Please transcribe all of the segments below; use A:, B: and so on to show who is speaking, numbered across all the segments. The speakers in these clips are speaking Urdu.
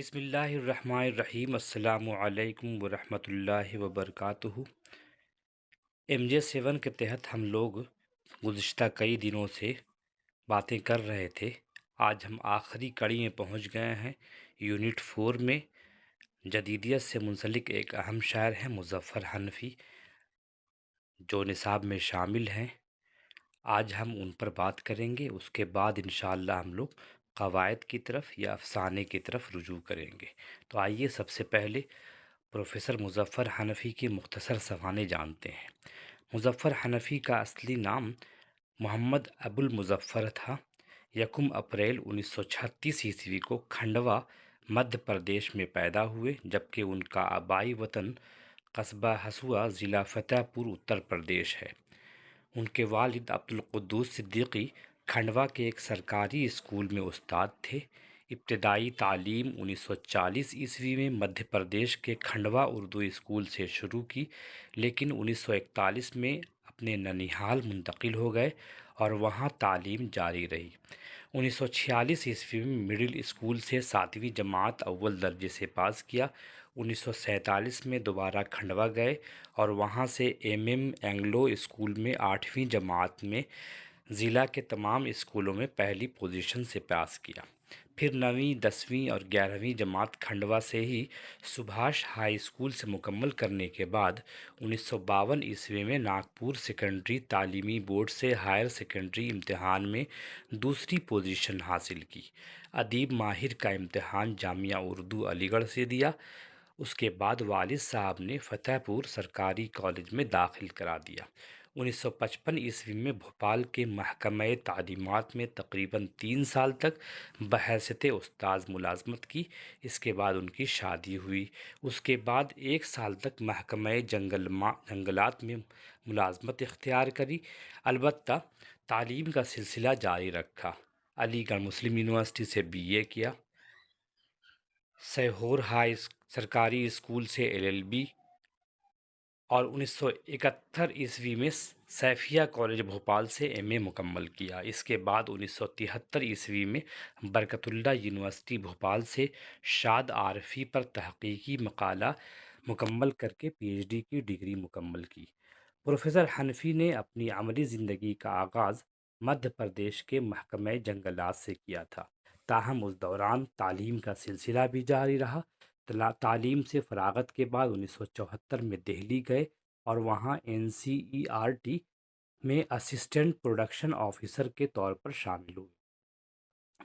A: بسم اللہ الرحمن الرحیم۔ السلام علیکم ورحمۃ اللہ وبرکاتہ۔ MJ7 کے تحت ہم لوگ گزشتہ کئی دنوں سے باتیں کر رہے تھے۔ آج ہم آخری کڑی میں پہنچ گئے ہیں۔ یونٹ 4 میں جدیدیت سے منسلک ایک اہم شاعر ہیں مظفر حنفی، جو نصاب میں شامل ہیں۔ آج ہم ان پر بات کریں گے، اس کے بعد انشاءاللہ ہم لوگ قواعد کی طرف یا افسانے کی طرف رجوع کریں گے۔ تو آئیے سب سے پہلے پروفیسر مظفر حنفی کے مختصر سوانح جانتے ہیں۔ مظفر حنفی کا اصلی نام محمد ابو المظفر تھا۔ 1 اپریل 1936 کو کھنڈوا مدھیہ پردیش میں پیدا ہوئے، جبکہ ان کا آبائی وطن قصبہ ہسوہ، ضلع فتح پور، اتر پردیش ہے۔ ان کے والد عبدالقدوس صدیقی کھنڈوا کے ایک سرکاری اسکول میں استاد تھے۔ ابتدائی تعلیم 1940 میں مدھیہ پردیش کے کھنڈوا اردو اسکول سے شروع کی، لیکن 1941 میں اپنے ننیہال منتقل ہو گئے اور وہاں تعلیم جاری رہی۔ 1946 میں مڈل اسکول سے 7ویں جماعت اول درجے سے پاس کیا۔ 1947 میں دوبارہ کھنڈوا گئے اور وہاں سے MM اینگلو اسکول میں 8ویں جماعت میں ضلع کے تمام اسکولوں میں پہلی پوزیشن سے پاس کیا۔ پھر 9ویں، 10ویں اور 11ویں جماعت کھنڈوا سے ہی سبھاش ہائی اسکول سے مکمل کرنے کے بعد 1952 میں ناگپور سیکنڈری تعلیمی بورڈ سے ہائر سیکنڈری امتحان میں دوسری پوزیشن حاصل کی۔ ادیب ماہر کا امتحان جامعہ اردو علی گڑھ سے دیا۔ اس کے بعد والد صاحب نے فتح پور سرکاری کالج میں داخل کرا دیا۔ 1955 میں بھوپال کے محکمہ تعلیمات میں تقریباً 3 سال تک بحیثیت استاذ ملازمت کی۔ اس کے بعد ان کی شادی ہوئی۔ اس کے بعد 1 سال تک محکمہ جنگلات میں ملازمت اختیار کری، البتہ تعلیم کا سلسلہ جاری رکھا۔ علی گڑھ مسلم یونیورسٹی سے BA کیا، سیہور ہائی سرکاری اسکول سے LLB اور 1971 میں سیفیہ کالج بھوپال سے MA مکمل کیا۔ اس کے بعد 1973 میں برکت اللہ یونیورسٹی بھوپال سے شاد عارفی پر تحقیقی مقالہ مکمل کر کے PhD کی ڈگری مکمل کی۔ پروفیسر حنفی نے اپنی عملی زندگی کا آغاز مدھیہ پردیش کے محکمہ جنگلات سے کیا تھا، تاہم اس دوران تعلیم کا سلسلہ بھی جاری رہا۔ تعلیم سے فراغت کے بعد 1974 میں دہلی گئے اور وہاں NCERT میں اسسٹنٹ پروڈکشن آفیسر کے طور پر شامل ہوئے۔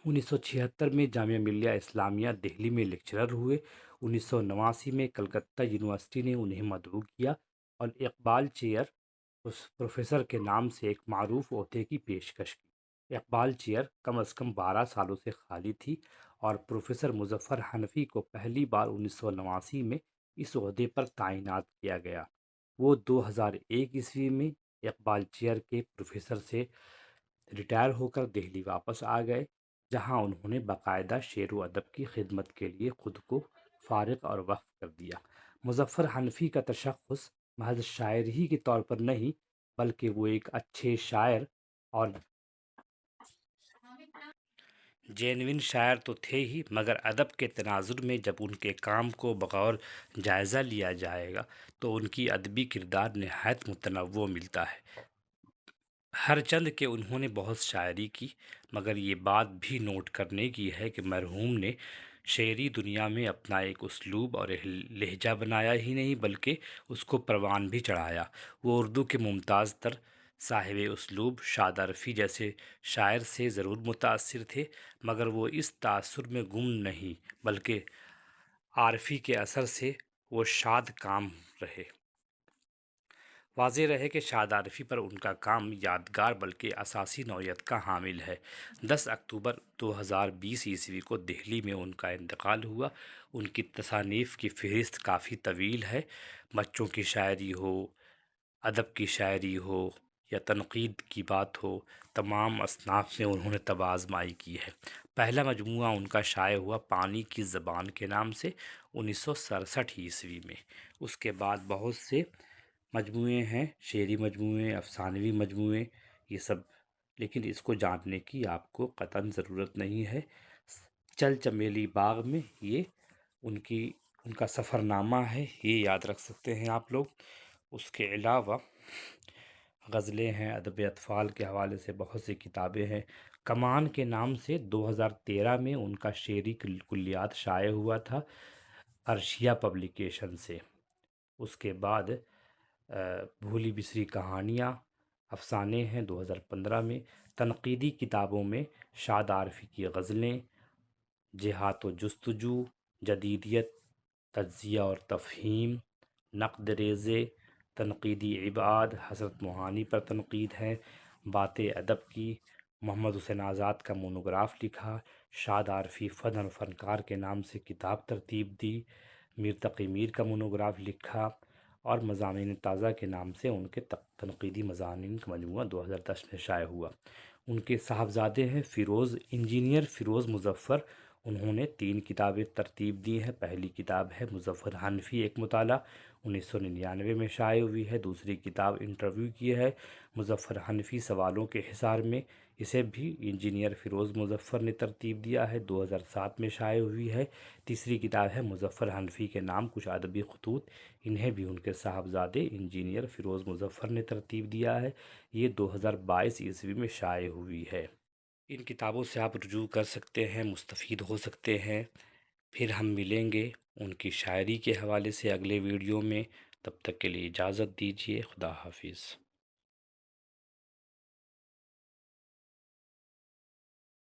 A: 1976 میں جامعہ ملیہ اسلامیہ دہلی میں لیکچرر ہوئے۔ 1989 میں کلکتہ یونیورسٹی نے انہیں مدعو کیا اور اقبال چیئر پروفیسر کے نام سے ایک معروف عہدے کی پیشکش کی۔ اقبال چیئر کم از کم 12 سالوں سے خالی تھی اور پروفیسر مظفر حنفی کو پہلی بار 1989 میں اس عہدے پر تعینات کیا گیا۔ وہ 2001 میں اقبال چیئر کے پروفیسر سے ریٹائر ہو کر دہلی واپس آ گئے، جہاں انہوں نے باقاعدہ شعر و ادب کی خدمت کے لیے خود کو فارغ اور وقف کر دیا۔ مظفر حنفی کا تشخص محض شاعر ہی کے طور پر نہیں، بلکہ وہ ایک اچھے شاعر اور جینوین شاعر تو تھے ہی، مگر ادب کے تناظر میں جب ان کے کام کو بغور جائزہ لیا جائے گا تو ان کی ادبی کردار نہایت متنوع ملتا ہے۔ ہر چند کہ انہوں نے بہت شاعری کی، مگر یہ بات بھی نوٹ کرنے کی ہے کہ مرحوم نے شعری دنیا میں اپنا ایک اسلوب اور لہجہ بنایا ہی نہیں، بلکہ اس کو پروان بھی چڑھایا۔ وہ اردو کے ممتاز تر صاحب اسلوب شاد عارفی جیسے شاعر سے ضرور متاثر تھے، مگر وہ اس تاثر میں گم نہیں، بلکہ عارفی کے اثر سے وہ شاد کام رہے۔ واضح رہے کہ شاد عارفی پر ان کا کام یادگار بلکہ اساسی نوعیت کا حامل ہے۔ 10 اکتوبر 2020 کو دہلی میں ان کا انتقال ہوا۔ ان کی تصانیف کی فہرست کافی طویل ہے۔ بچوں کی شاعری ہو، ادب کی شاعری ہو یا تنقید کی بات ہو، تمام اصناف میں انہوں نے طب آزمائی کی ہے۔ پہلا مجموعہ ان کا شائع ہوا پانی کی زبان کے نام سے 1967 میں۔ اس کے بعد بہت سے مجموعے ہیں، شعری مجموعے، افسانوی مجموعے، یہ سب، لیکن اس کو جاننے کی آپ کو قطعاً ضرورت نہیں ہے۔ چل چمیلی باغ میں یہ ان کا سفر نامہ ہے، یہ یاد رکھ سکتے ہیں آپ لوگ۔ اس کے علاوہ غزلیں ہیں، ادب اطفال کے حوالے سے بہت سی کتابیں ہیں۔ کمان کے نام سے 2013 میں ان کا شعری کلیات شائع ہوا تھا عرشیہ پبلیکیشن سے۔ اس کے بعد بھولی بسری کہانیاں افسانے ہیں 2015 میں۔ تنقیدی کتابوں میں شاد عارفی کی غزلیں، جہات و جستجو، جدیدیت، تجزیہ اور تفہیم، نقد ریزے، تنقیدی ابعاد، حضرت موہانی پر تنقید ہے، باتیں ادب کی، محمد حسین آزاد کا مونوگراف لکھا، شاد عارفی فن اور فنکار کے نام سے کتاب ترتیب دی، میر تقی میر کا مونوگراف لکھا، اور مضامین تازہ کے نام سے ان کے تنقیدی مضامین کا مجموعہ 2010 میں شائع ہوا۔ ان کے صاحبزادے ہیں فیروز، انجینئر فیروز مظفر۔ انہوں نے 3 کتابیں ترتیب دی ہیں۔ پہلی کتاب ہے مظفر حنفی ایک مطالعہ، 1999 میں شائع ہوئی ہے۔ دوسری کتاب انٹرویو کی ہے مظفر حنفی سوالوں کے حصار میں، اسے بھی انجینئر فیروز مظفر نے ترتیب دیا ہے، 2007 میں شائع ہوئی ہے۔ تیسری کتاب ہے مظفر حنفی کے نام کچھ ادبی خطوط، انہیں بھی ان کے صاحبزادے انجینئر فیروز مظفر نے ترتیب دیا ہے، یہ 2022 عیسوی میں شائع ہوئی ہے۔ ان کتابوں سے آپ رجوع کر سکتے ہیں، مستفید ہو سکتے ہیں۔ پھر ہم ملیں گے ان کی شاعری کے حوالے سے اگلے ویڈیو میں، تب تک کے لیے اجازت دیجیے، خدا حافظ۔